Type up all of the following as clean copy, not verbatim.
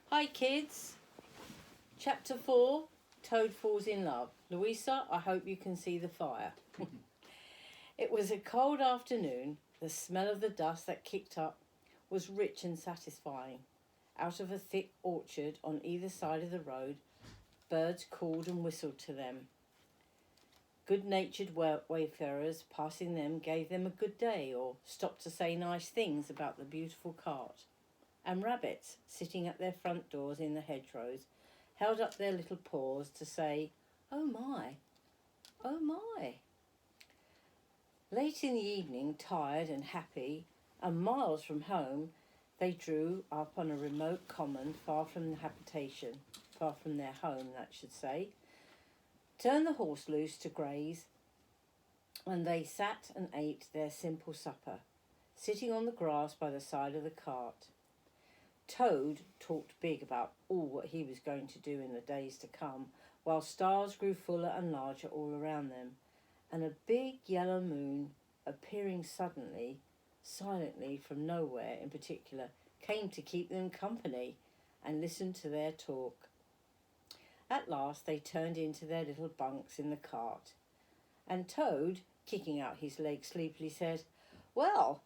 Hi kids, Chapter 4, Toad Falls in Love. Louisa, I hope you can see the fire. It was a cold afternoon. The smell of the dust that kicked up was rich and satisfying. Out of a thick orchard on either side of the road, birds called and whistled to them. Good-natured wayfarers passing them gave them a good day or stopped to say nice things about the beautiful cart. And rabbits, sitting at their front doors in the hedgerows, held up their little paws to say, "Oh my, oh my." Late in the evening, tired and happy, and miles from home, they drew up on a remote common far from the habitation, far from their home, that should say, turned the horse loose to graze, and they sat and ate their simple supper, sitting on the grass by the side of the cart. Toad talked big about all what he was going to do in the days to come, while stars grew fuller and larger all around them, and a big yellow moon, appearing suddenly, silently from nowhere in particular, came to keep them company and listen to their talk. At last they turned into their little bunks in the cart, and Toad, kicking out his legs sleepily, said, "Well,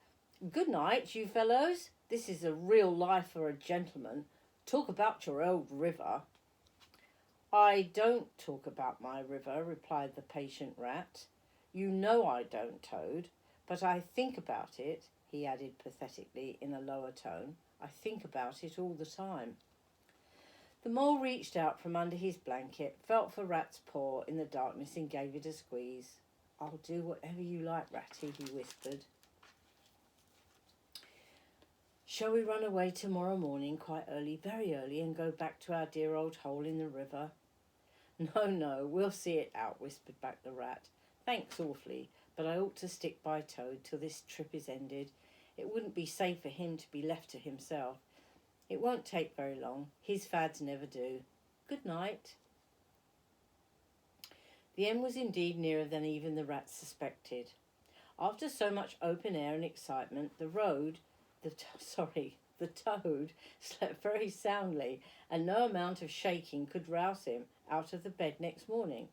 good night, you fellows. This is a real life for a gentleman. Talk about your old river." "I don't talk about my river," replied the patient rat. "You know I don't, Toad, but I think about it," he added pathetically in a lower tone. "I think about it all the time." The mole reached out from under his blanket, felt for Rat's paw in the darkness and gave it a squeeze. "I'll do whatever you like, Ratty," he whispered. "Shall we run away tomorrow morning quite early, very early, and go back to our dear old hole in the river?" "No, no, we'll see it out," whispered back the rat. "Thanks awfully, but I ought to stick by Toad till this trip is ended. It wouldn't be safe for him to be left to himself. It won't take very long. His fads never do. Good night." The end was indeed nearer than even the rat suspected. After so much open air and excitement, the toad slept very soundly, and no amount of shaking could rouse him out of the bed next morning.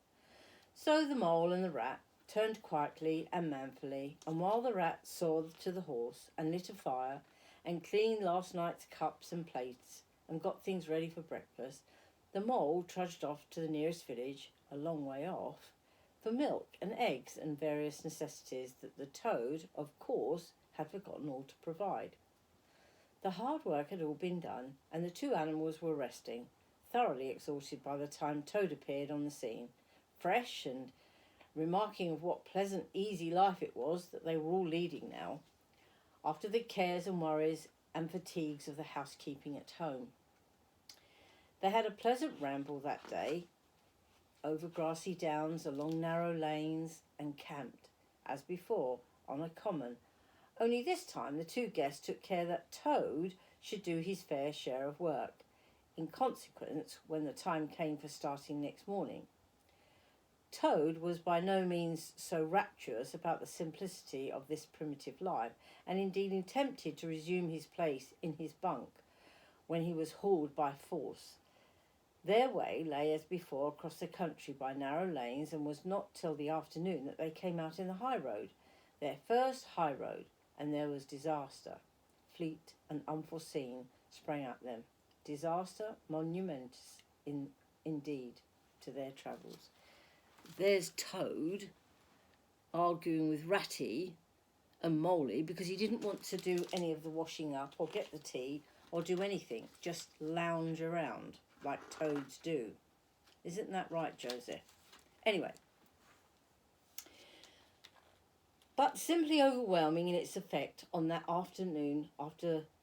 So the mole and the rat turned quietly and manfully, and while the rat saw to the horse and lit a fire and cleaned last night's cups and plates and got things ready for breakfast, the mole trudged off to the nearest village, a long way off, for milk and eggs and various necessities that the toad, of course, had forgotten all to provide. The hard work had all been done, and the two animals were resting, thoroughly exhausted by the time Toad appeared on the scene, fresh and remarking of what pleasant, easy life it was that they were all leading now, after the cares and worries and fatigues of the housekeeping at home. They had a pleasant ramble that day, over grassy downs, along narrow lanes, and camped, as before, on a common. Only this time the two guests took care that Toad should do his fair share of work, in consequence, when the time came for starting next morning. Toad was by no means so rapturous about the simplicity of this primitive life, and indeed attempted to resume his place in his bunk when he was hauled by force. Their way lay as before across the country by narrow lanes, and was not till the afternoon that they came out in the high road, their first high road, and there was disaster, fleet and unforeseen, sprang at them. Disaster monumentous indeed to their travels. There's Toad arguing with Ratty and Moley because he didn't want to do any of the washing up or get the tea or do anything, just lounge around like toads do. Isn't that right, Joseph? Anyway, but simply overwhelming in its effect on that afternoon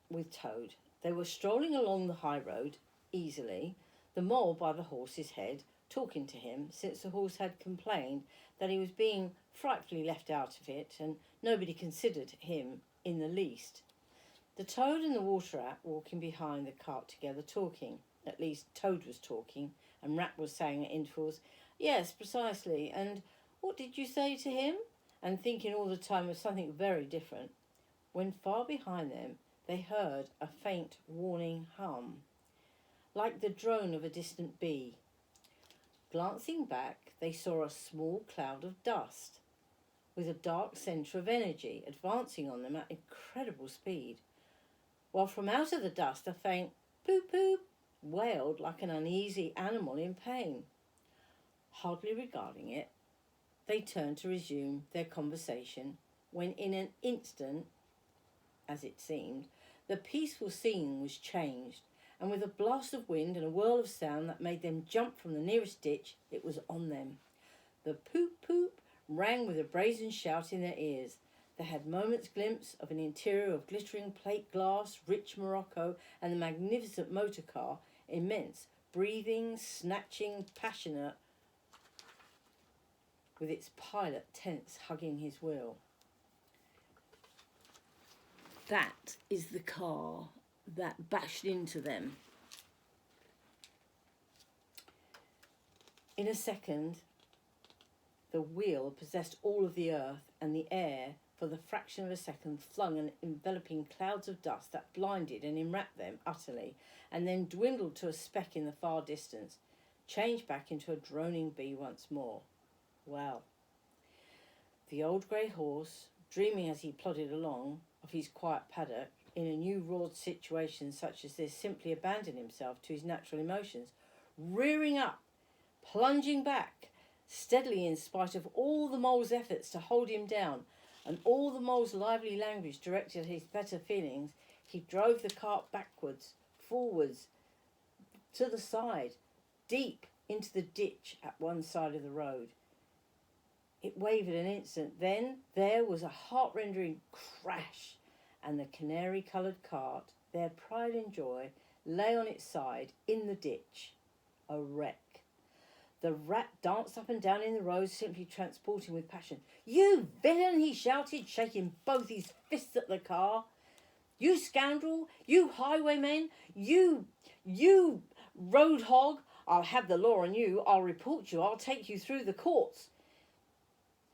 with Toad. They were strolling along the high road, easily, the mole by the horse's head, talking to him, since the horse had complained that he was being frightfully left out of it, and nobody considered him in the least. The Toad and the water rat walking behind the cart together, talking. At least Toad was talking, and Rat was saying at intervals, "Yes, precisely, and what did you say to him?" and thinking all the time of something very different, when far behind them they heard a faint warning hum. like the drone of a distant bee. Glancing back, they saw a small cloud of dust, with a dark centre of energy advancing on them at incredible speed, while from out of the dust a faint poop poop wailed like an uneasy animal in pain. Hardly regarding it, they turned to resume their conversation when in an instant, as it seemed, the peaceful scene was changed, and with a blast of wind and a whirl of sound that made them jump from the nearest ditch, it was on them. The poop poop rang with a brazen shout in their ears. They had moments' glimpse of an interior of glittering plate glass, rich Morocco, and the magnificent motor car, immense, breathing, snatching, passionate, with its pilot tense hugging his wheel. That is the car that bashed into them. In a second, the wheel possessed all of the earth, and the air, for the fraction of a second, flung an enveloping clouds of dust that blinded and enwrapped them utterly, and then dwindled to a speck in the far distance, changed back into a droning bee once more. Well, the old grey horse, dreaming as he plodded along of his quiet paddock, in a new raw situation such as this, simply abandoned himself to his natural emotions, rearing up, plunging back, steadily in spite of all the mole's efforts to hold him down, and all the mole's lively language directed at his better feelings. He drove the cart backwards, forwards, to the side, deep into the ditch at one side of the road. It wavered an instant, then there was a heart-rending crash, and the canary-coloured cart, their pride and joy, lay on its side in the ditch, a wreck. The rat danced up and down in the road, simply transporting with passion. "You villain!" he shouted, shaking both his fists at the car. "You scoundrel! You highwayman! You road hog! I'll have the law on you! I'll report you! I'll take you through the courts!"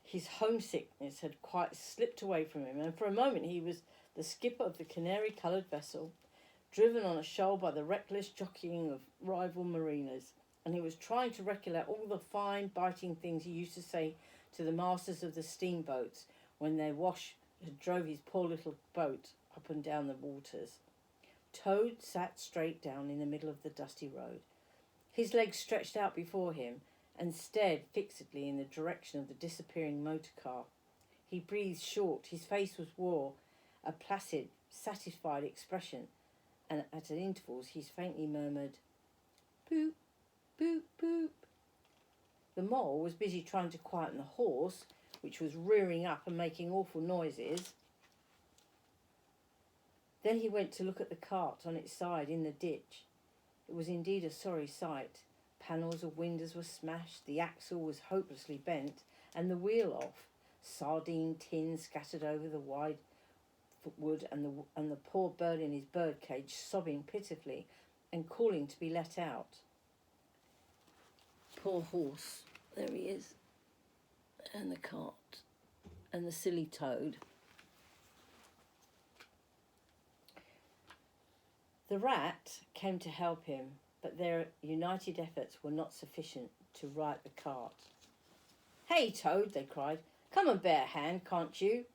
His homesickness had quite slipped away from him, and for a moment he was the skipper of the canary-coloured vessel, driven on a shoal by the reckless jockeying of rival mariners, and he was trying to recollect all the fine, biting things he used to say to the masters of the steamboats when their wash drove his poor little boat up and down the waters. Toad sat straight down in the middle of the dusty road. His legs stretched out before him, and stared fixedly in the direction of the disappearing motor car. He breathed short, his face wore a placid, satisfied expression, and at intervals he faintly murmured, "Poop, poop, poop." The mole was busy trying to quieten the horse, which was rearing up and making awful noises. Then he went to look at the cart on its side in the ditch. It was indeed a sorry sight. Panels of windows were smashed, the axle was hopelessly bent, and the wheel off. Sardine tins scattered over the wide wood, and the poor bird in his birdcage sobbing pitifully and calling to be let out. Poor horse, there he is, and the cart, and the silly toad. The rat came to help him, but their united efforts were not sufficient to right the cart. "Hey, Toad," they cried, "come and bear a hand, can't you?"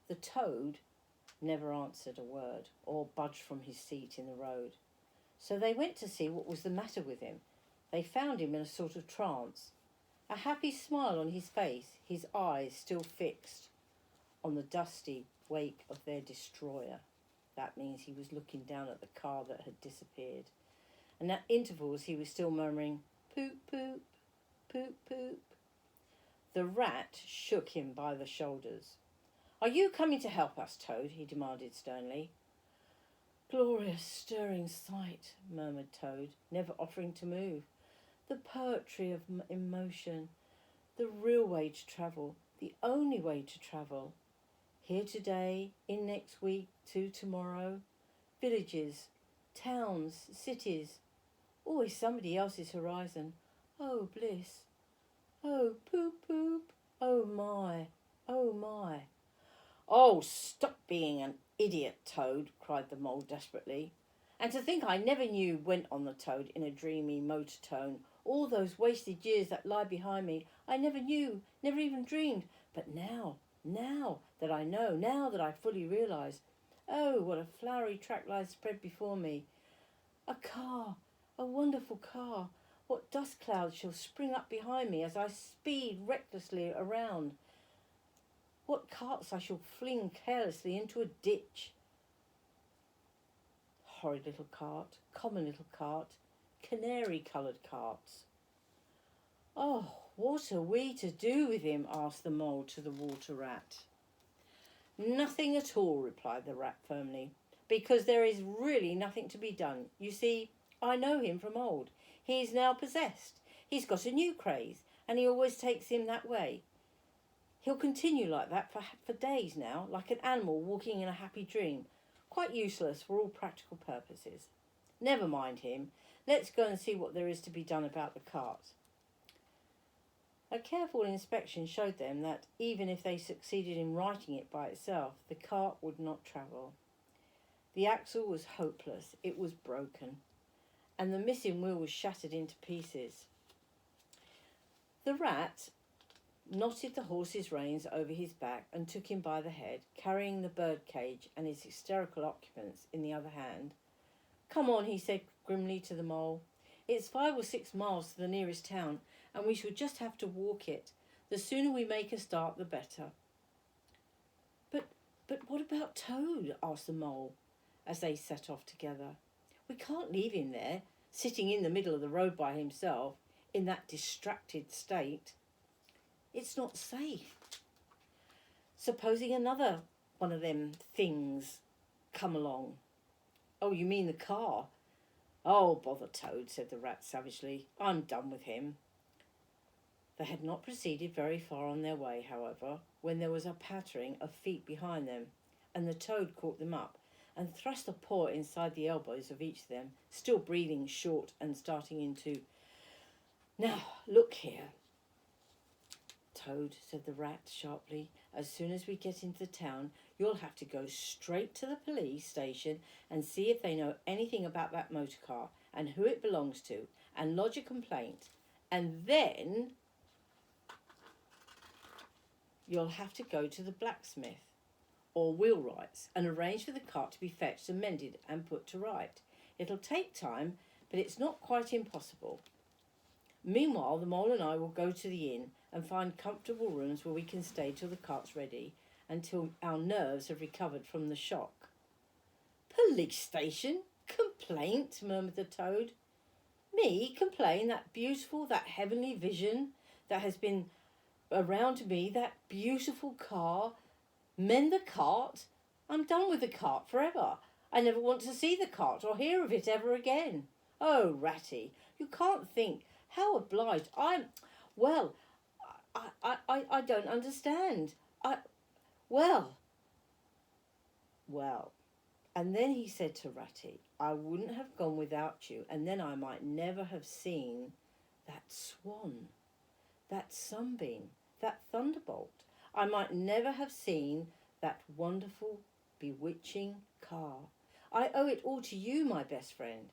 The toad never answered a word or budged from his seat in the road. So they went to see what was the matter with him. They found him in a sort of trance, a happy smile on his face, his eyes still fixed on the dusty wake of their destroyer. That means he was looking down at the car that had disappeared. And at intervals he was still murmuring, "Poop, poop, poop, poop." The rat shook him by the shoulders. "Are you coming to help us, Toad?" he demanded sternly. "Glorious, stirring sight," murmured Toad, never offering to move. "The poetry of emotion, the real way to travel, the only way to travel. Here today, in next week, to tomorrow. Villages, towns, cities. Always somebody else's horizon. Oh, bliss. Oh, poop, poop. Oh, my. Oh, my." "Oh, stop being an idiot, Toad," cried the mole desperately. And to think I never knew, went on the Toad in a dreamy motor tone. All those wasted years that lie behind me, I never knew, never even dreamed. But now that I know, now that I fully realise, oh, what a flowery track lies spread before me. A car, a wonderful car. What dust clouds shall spring up behind me as I speed recklessly around. What carts I shall fling carelessly into a ditch. Horrid little cart, common little cart, canary-coloured carts. Oh, what are we to do with him? Asked the mole to the water rat. Nothing at all, replied the rat firmly, because there is really nothing to be done. You see, I know him from old. He is now possessed. He's got a new craze, and he always takes him that way. He'll continue like that for days now, like an animal walking in a happy dream. Quite useless for all practical purposes. Never mind him. Let's go and see what there is to be done about the cart. A careful inspection showed them that even if they succeeded in righting it by itself, the cart would not travel. The axle was hopeless. It was broken, and the missing wheel was shattered into pieces. The rat knotted the horse's reins over his back and took him by the head, carrying the bird cage and his hysterical occupants in the other hand. Come on, he said grimly to the mole. It's 5 or 6 miles to the nearest town, and we shall just have to walk it. The sooner we make a start, the better. But what about Toad? Asked the mole, as they set off together. We can't leave him there, sitting in the middle of the road by himself, in that distracted state. It's not safe. Supposing another one of them things come along. Oh, you mean the car? Oh, bother Toad, said the rat savagely. I'm done with him. They had not proceeded very far on their way, however, when there was a pattering of feet behind them, and the Toad caught them up and thrust a paw inside the elbows of each of them, still breathing short and starting into, Now, look here, Toad, said the rat sharply. As soon as we get into the town, you'll have to go straight to the police station and see if they know anything about that motor car and who it belongs to, and lodge a complaint. And then you'll have to go to the blacksmith or wheelwright's and arrange for the cart to be fetched and mended and put to right. It'll take time, but it's not quite impossible. Meanwhile, the mole and I will go to the inn and find comfortable rooms where we can stay till the cart's ready, until our nerves have recovered from the shock. Police station? Complaint? Murmured the Toad. Me complain? That beautiful, that heavenly vision that has been around me, that beautiful car? Mend the cart? I'm done with the cart forever. I never want to see the cart or hear of it ever again. Oh, Ratty, you can't think how obliged Well, I don't understand. Well. And then he said to Ratty, I wouldn't have gone without you, and then I might never have seen that swan, that sunbeam, that thunderbolt. I might never have seen that wonderful, bewitching car. I owe it all to you, my best friend.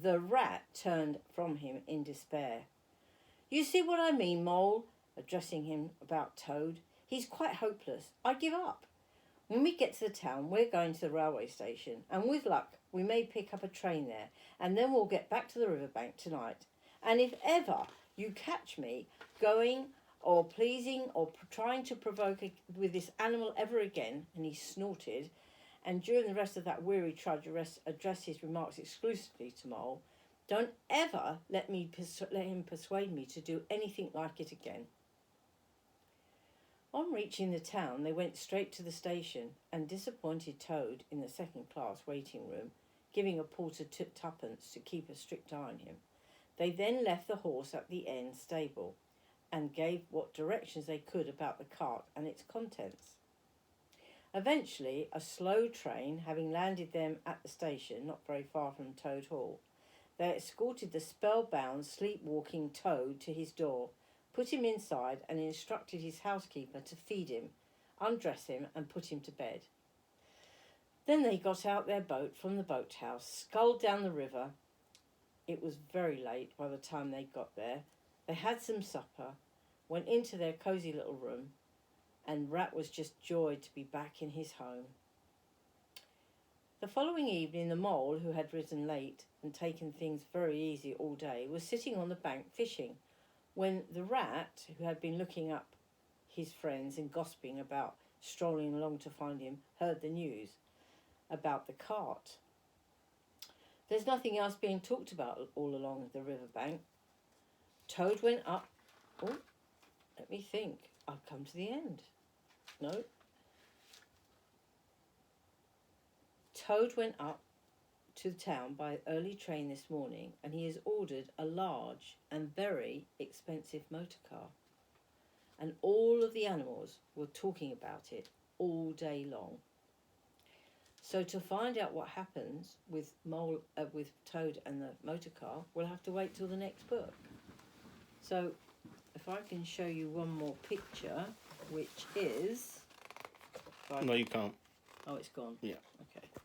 The rat turned from him in despair. You see what I mean, Mole? Addressing him about Toad. He's quite hopeless. I give up. When we get to the town, we're going to the railway station, and with luck, we may pick up a train there, and then we'll get back to the riverbank tonight. And if ever you catch me going or pleasing or trying to provoke with this animal ever again, and he snorted, and during the rest of that weary trudge addressed his remarks exclusively to Mole, don't ever let him persuade me to do anything like it again. On reaching the town, they went straight to the station and disappointed Toad in the second-class waiting room, giving a porter twopence to keep a strict eye on him. They then left the horse at the end stable and gave what directions they could about the cart and its contents. Eventually, a slow train, having landed them at the station, not very far from Toad Hall, they escorted the spellbound, sleepwalking Toad to his door, put him inside, and instructed his housekeeper to feed him, undress him, and put him to bed. Then they got out their boat from the boathouse, sculled down the river. It was very late by the time they got there. They had some supper, went into their cosy little room, and Rat was just joyed to be back in his home. The following evening, the Mole, who had risen late and taken things very easy all day, was sitting on the bank fishing, when the Rat, who had been looking up his friends and gossiping about strolling along to find him, heard the news about the cart. There's nothing else being talked about all along the riverbank. Toad went up. Oh, let me think. I've come to the end. No. Toad went up to town by early train this morning, and he has ordered a large and very expensive motor car. And all of the animals were talking about it all day long. So to find out what happens with with Toad and the motor car, we'll have to wait till the next book. So if I can show you one more picture, which is... No, you can't. Oh, it's gone. Yeah. Okay.